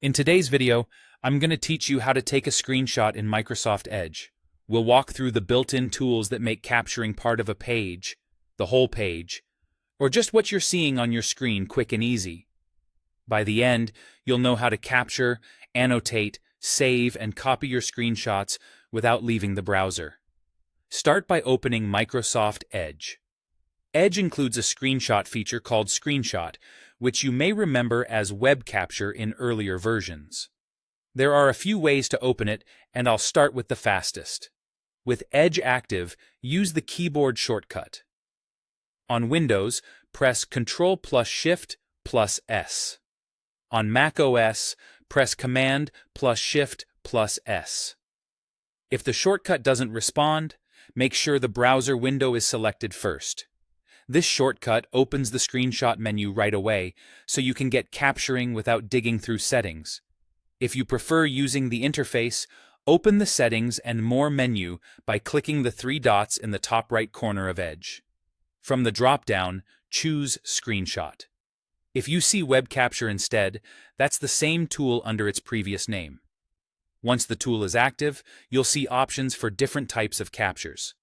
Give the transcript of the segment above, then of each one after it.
In today's video, I'm going to teach you how to take a screenshot in Microsoft Edge. We'll walk through the built-in tools that make capturing part of a page, the whole page, or just what you're seeing on your screen quick and easy. By the end, you'll know how to capture, annotate, save, and copy your screenshots without leaving the browser. Start by opening Microsoft Edge. Edge includes a screenshot feature called Screenshot, which you may remember as web capture in earlier versions. There are a few ways to open it, and I'll start with the fastest. With Edge active, use the keyboard shortcut. On Windows, press Ctrl plus Shift plus S. On Mac OS, press Command plus Shift plus S. If the shortcut doesn't respond, make sure the browser window is selected first. This shortcut opens the screenshot menu right away, so you can get capturing without digging through settings. If you prefer using the interface, open the Settings and More menu by clicking the three dots in the top right corner of Edge. From the drop-down, choose Screenshot. If you see Web Capture instead, that's the same tool under its previous name. Once the tool is active, you'll see options for different types of captures.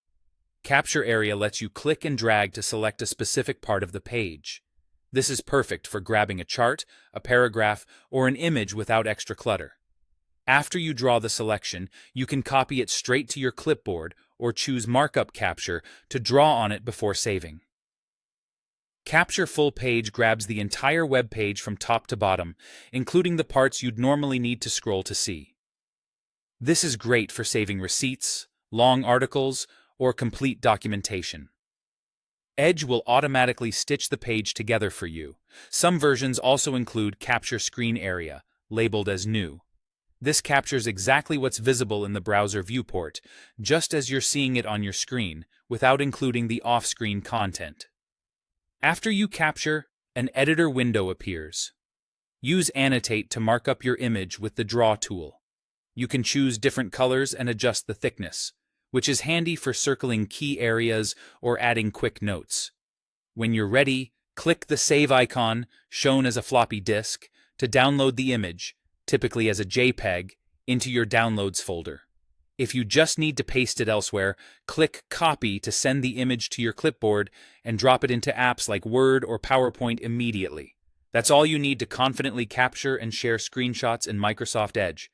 Capture Area lets you click and drag to select a specific part of the page. This is perfect for grabbing a chart, a paragraph, or an image without extra clutter. After you draw the selection, you can copy it straight to your clipboard or choose Markup Capture to draw on it before saving. Capture Full Page grabs the entire web page from top to bottom, including the parts you'd normally need to scroll to see. This is great for saving receipts, long articles, or complete documentation. Edge will automatically stitch the page together for you. Some versions also include Capture Screen Area, labeled as New. This captures exactly what's visible in the browser viewport, just as you're seeing it on your screen, without including the off-screen content. After you capture, an editor window appears. Use Annotate to mark up your image with the Draw tool. You can choose different colors and adjust the thickness, which is handy for circling key areas or adding quick notes. When you're ready, click the Save icon, shown as a floppy disk, to download the image, typically as a JPEG, into your Downloads folder. If you just need to paste it elsewhere, click Copy to send the image to your clipboard and drop it into apps like Word or PowerPoint immediately. That's all you need to confidently capture and share screenshots in Microsoft Edge.